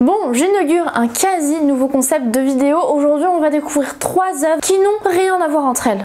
Bon, j'inaugure un quasi nouveau concept de vidéo. Aujourd'hui, on va découvrir 3 œuvres qui n'ont rien à voir entre elles.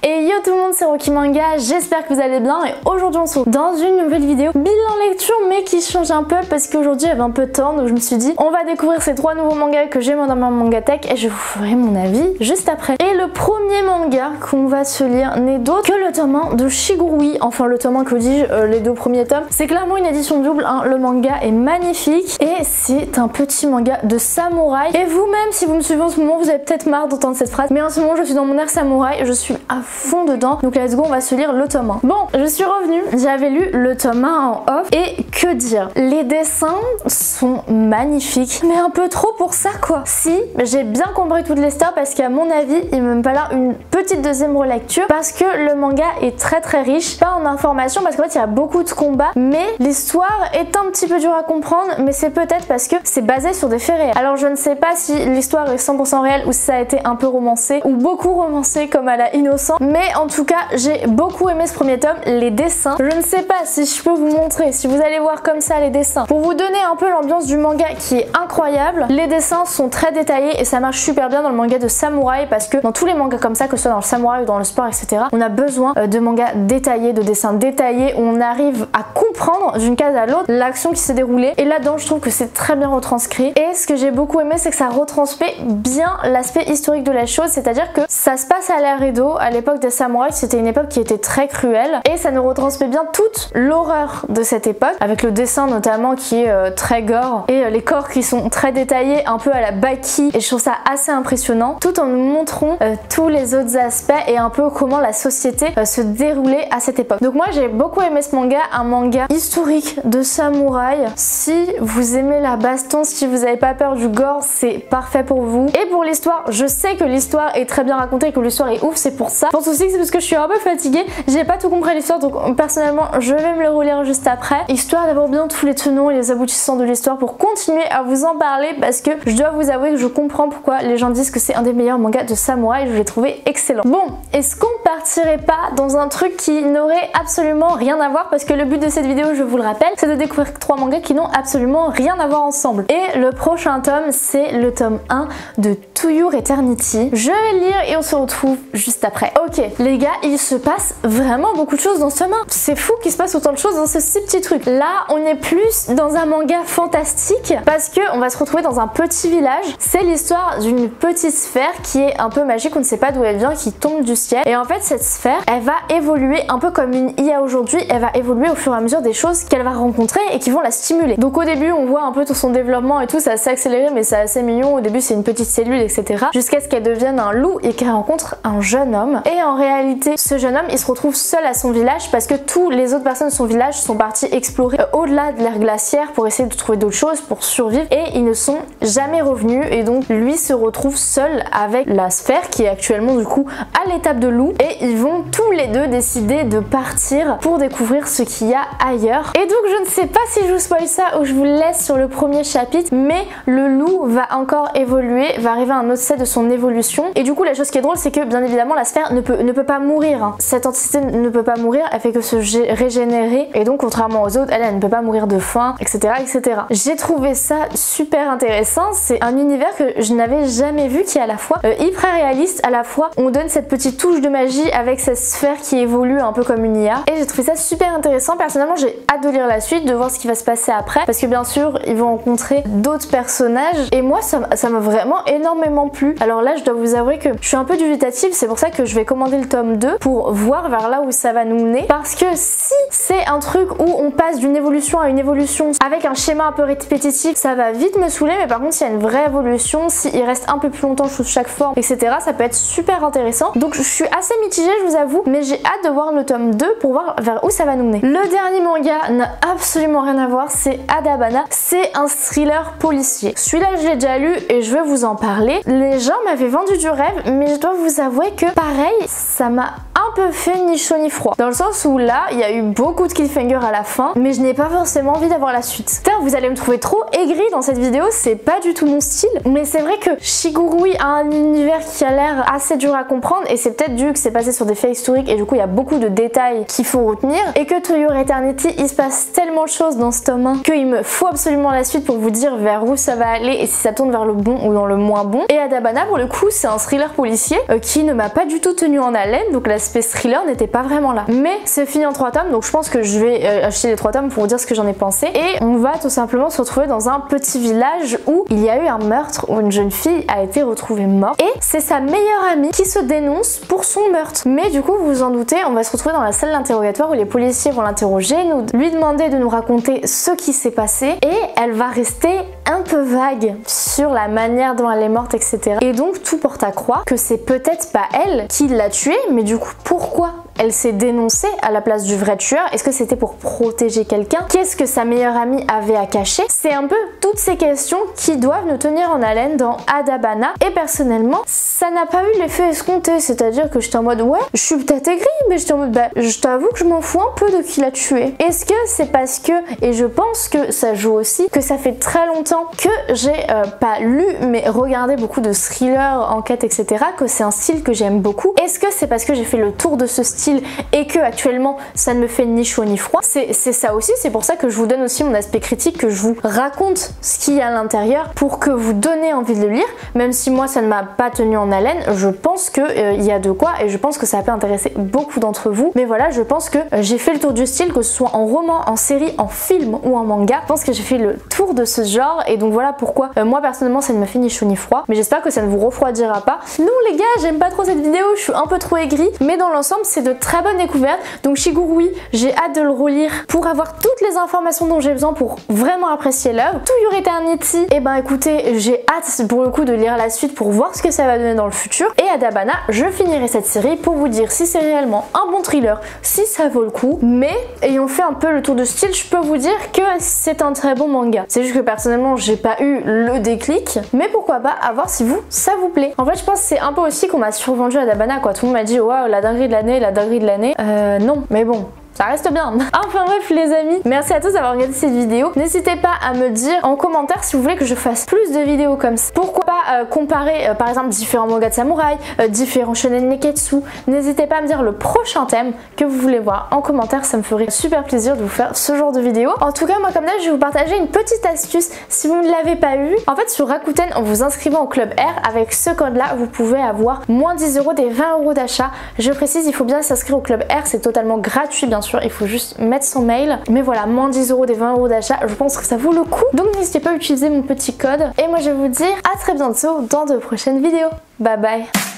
Et yo tout le monde, c'est Rocky Manga, j'espère que vous allez bien et aujourd'hui on se retrouve dans une nouvelle vidéo bilan lecture mais qui change un peu parce qu'aujourd'hui j'avais un peu de temps donc je me suis dit on va découvrir ces 3 nouveaux mangas que j'ai dans ma mangatech et je vous ferai mon avis juste après. Et le premier manga qu'on va se lire n'est d'autre que le tome 1 de Shigurui, enfin le tome 1 que dis-je, les 2 premiers tomes. C'est clairement une édition double, hein. Le manga est magnifique et c'est un petit manga de samouraï. Et vous-même si vous me suivez en ce moment vous avez peut-être marre d'entendre cette phrase mais en ce moment je suis dans mon air samouraï, je suis à fond dedans. Donc let's go, on va se lire le tome 1. Bon, je suis revenue, j'avais lu le tome 1 en off et que dire, les dessins sont magnifiques, mais un peu trop pour ça quoi. Si, j'ai bien compris toute l'histoire parce qu'à mon avis, il me falloir une petite deuxième relecture parce que le manga est très riche, pas en informations parce qu'en fait il y a beaucoup de combats, mais l'histoire est un petit peu dure à comprendre, mais c'est peut-être parce que c'est basé sur des faits réels. Alors je ne sais pas si l'histoire est 100% réelle ou si ça a été un peu romancé ou beaucoup romancé comme à la Innocent, mais en tout cas j'ai beaucoup aimé ce premier tome. Les dessins, je ne sais pas si je peux vous montrer, si vous allez voir comme ça les dessins, pour vous donner un peu l'ambiance du manga qui est incroyable. Les dessins sont très détaillés et ça marche super bien dans le manga de samouraï parce que dans tous les mangas comme ça, que ce soit dans le samouraï ou dans le sport etc, on a besoin de mangas détaillés, de dessins détaillés où on arrive à comprendre d'une case à l'autre l'action qui s'est déroulée et là-dedans je trouve que c'est très bien retranscrit et ce que j'ai beaucoup aimé c'est que ça retransmet bien l'aspect historique de la chose, c'est-à-dire que ça se passe à l'ère Edo, à l'époque des samouraïs, c'était une époque qui était très cruelle et ça nous retransmet bien toute l'horreur de cette époque avec le dessin notamment qui est très gore et les corps qui sont très détaillés un peu à la Baki et je trouve ça assez impressionnant tout en nous montrant tous les autres aspects et un peu comment la société se déroulait à cette époque. Donc moi j'ai beaucoup aimé ce manga, un manga historique de samouraï. Si vous aimez la baston, si vous n'avez pas peur du gore, c'est parfait pour vous. Et pour l'histoire, je sais que l'histoire est très bien racontée et que l'histoire est ouf, c'est pour ça. Je pense aussi que c'est parce que je suis un peu fatiguée, j'ai pas tout compris l'histoire donc personnellement je vais me le relire juste après, histoire d'avoir bien tous les tenants et les aboutissants de l'histoire pour continuer à vous en parler parce que je dois vous avouer que je comprends pourquoi les gens disent que c'est un des meilleurs mangas de samouraï, je l'ai trouvé excellent. Bon, est-ce qu'on partirait pas dans un truc qui n'aurait absolument rien à voir parce que le but de cette vidéo, je vous le rappelle, c'est de découvrir 3 mangas qui n'ont absolument rien à voir ensemble. Et le prochain tome, c'est le tome 1 de To Your Eternity. Je vais lire et on se retrouve juste après. Ok, les gars, il se passe vraiment beaucoup de choses dans ce tome 1. C'est fou qu'il se passe autant de choses dans ce petit truc. Là, on est plus dans un manga fantastique parce que on va se retrouver dans un petit village. C'est l'histoire d'une petite sphère qui est un peu magique, on ne sait pas d'où elle vient, qui tombe du ciel. Et en fait, cette sphère, elle va évoluer un peu comme une IA aujourd'hui. Elle va évoluer au fur et à mesure des choses qu'elle va rencontrer et qui vont la stimuler. Donc au début, on voit un peu tout son développement et tout, ça s'est accéléré, mais c'est assez mignon. Au début, c'est une petite cellule, etc. Jusqu'à ce qu'elle devienne un loup et qu'elle rencontre un jeune homme. Et en réalité, ce jeune homme, il se retrouve seul à son village parce que tous les autres personnes de son village sont partis explorer au-delà de l'ère glaciaire pour essayer de trouver d'autres choses pour survivre et ils ne sont jamais revenus et donc lui se retrouve seul avec la sphère qui est actuellement du coup à l'étape de loup et ils vont tous les deux décider de partir pour découvrir ce qu'il y a ailleurs. Et donc je ne sais pas si je vous spoil ça ou je vous laisse sur le premier chapitre, mais le loup va encore évoluer, va arriver à un autre stade de son évolution et du coup la chose qui est drôle c'est que bien évidemment la sphère ne peut pas mourir, hein. Cette entité ne peut pas mourir, elle fait que se régénérer et donc contrairement aux autres, elle ne peut pas mourir de faim, etc. etc. J'ai trouvé ça super intéressant, c'est un univers que je n'avais jamais vu qui est à la fois hyper réaliste, à la fois on donne cette petite touche de magie avec cette sphère qui évolue un peu comme une IA et j'ai trouvé ça super intéressant. Personnellement j'ai hâte de lire la suite, de voir ce qui va se passer après parce que bien sûr ils vont rencontrer d'autres personnages et moi ça m'a vraiment énormément plu. Alors là je dois vous avouer que je suis un peu dubitative, c'est pour ça que je vais commander le tome 2 pour voir vers là où ça va nous mener parce que si c'est un truc où on passe d'une évolution à une évolution avec un schéma un peu répétitif, ça va vite me saouler, mais par contre s'il y a une vraie évolution, s'il reste un peu plus longtemps sous chaque forme, etc., ça peut être super intéressant. Donc je suis assez mitigée, je vous avoue, mais j'ai hâte de voir le tome 2 pour voir vers où ça va nous mener. Le dernier manga n'a absolument rien à voir, c'est Adabana, c'est un thriller policier. Celui-là je l'ai déjà lu et je vais vous en parler. Les gens m'avaient vendu du rêve, mais je dois vous avouer que pareil, ça m'a un peu fait ni chaud ni froid. Dans le sens où là, il y a eu beaucoup de cliffhanger à la fin, mais je n'ai pas forcément envie d'avoir la suite. Putain, vous allez me trouver trop aigri dans cette vidéo, c'est pas du tout mon style, mais c'est vrai que Shigurui a un univers qui a l'air assez dur à comprendre, et c'est peut-être dû que c'est basé sur des faits historiques, et du coup il y a beaucoup de détails qu'il faut retenir, et que To Your Eternity, il se passe tellement de choses dans ce tome 1 qu'il me faut absolument la suite pour vous dire vers où ça va aller et si ça tourne vers le bon ou dans le moins bon. Et Adabana, pour le coup, c'est un thriller policier qui ne m'a pas du tout tenu en haleine, donc l'aspect thriller n'était pas vraiment là. Mais c'est fini en 3 tomes, donc je pense que je vais acheter les 3 tomes pour vous dire ce que j'en ai pensé. Et on va tout simplement se retrouver dans un petit village où il y a eu un meurtre, où une jeune fille a été retrouvée morte, et c'est sa meilleure amie qui se dénonce pour son meurtre. Mais du coup, vous vous en doutez, on va se retrouver dans la salle d'interrogatoire où les policiers vont l'interroger, lui demander de nous raconter ce qui s'est passé, et elle va rester un peu vague sur la manière dont elle est morte, etc. Et donc tout porte à croire que c'est peut-être pas elle qui l'a tuée, mais du coup pourquoi elle s'est dénoncée à la place du vrai tueur? Est-ce que c'était pour protéger quelqu'un? Qu'est-ce que sa meilleure amie avait à cacher? C'est un peu toutes ces questions qui doivent nous tenir en haleine dans Adabana, et personnellement ça n'a pas eu l'effet escompté, c'est-à-dire que j'étais en mode ouais, je suis peut-être aigrie, mais j'étais en mode bah je t'avoue que je m'en fous un peu de qui l'a tué. Est-ce que c'est parce que, et je pense que ça joue aussi, que ça fait très longtemps que j'ai pas lu mais regardé beaucoup de thrillers, enquêtes, etc., que c'est un style que j'aime beaucoup? Est-ce que c'est parce que j'ai fait le tour de ce style et que actuellement ça ne me fait ni chaud ni froid? C'est ça aussi, c'est pour ça que je vous donne aussi mon aspect critique, que je vous raconte ce qu'il y a à l'intérieur pour que vous donnez envie de le lire, même si moi ça ne m'a pas tenu en haleine. Je pense que y a de quoi, et je pense que ça peut intéresser beaucoup d'entre vous. Mais voilà, je pense que j'ai fait le tour du style, que ce soit en roman, en série, en film ou en manga. Je pense que j'ai fait le tour de ce genre, et donc voilà pourquoi moi personnellement ça ne me fait ni chaud ni froid, mais j'espère que ça ne vous refroidira pas. Non les gars, j'aime pas trop cette vidéo, je suis un peu trop aigrie, mais dans l'ensemble c'est de très bonnes découvertes. Donc Shigurui, j'ai hâte de le relire pour avoir toutes les informations dont j'ai besoin pour vraiment apprécier l'œuvre. To Your Eternity, et ben écoutez, j'ai hâte pour le coup de lire la suite pour voir ce que ça va donner dans le futur. Et Adabana, je finirai cette série pour vous dire si c'est réellement un bon thriller, si ça vaut le coup, mais ayant fait un peu le tour de style, je peux vous dire que c'est un très bon manga. C'est juste que personnellement j'ai pas eu le déclic, mais pourquoi pas, à voir si vous ça vous plaît. En fait je pense que c'est un peu aussi qu'on m'a survendu Adabana quoi, tout le monde m'a dit waouh la dinguerie de l'année, la dinguerie de l'année, non mais bon, ça reste bien. Enfin bref les amis, merci à tous d'avoir regardé cette vidéo. N'hésitez pas à me dire en commentaire si vous voulez que je fasse plus de vidéos comme ça. Pourquoi pas comparer par exemple différents mangas de samouraï, différents shonen neketsu. N'hésitez pas à me dire le prochain thème que vous voulez voir en commentaire, ça me ferait super plaisir de vous faire ce genre de vidéo. En tout cas moi comme d'hab je vais vous partager une petite astuce si vous ne l'avez pas eu. En fait sur Rakuten, en vous inscrivant au club R, avec ce code là vous pouvez avoir moins 10 € des 20 € d'achat. Je précise, il faut bien s'inscrire au club R, c'est totalement gratuit bien sûr, il faut juste mettre son mail, mais voilà, moins 10 € des 20 € d'achat, je pense que ça vaut le coup, donc n'hésitez pas à utiliser mon petit code, et moi je vais vous dire à très bientôt dans de prochaines vidéos. Bye bye.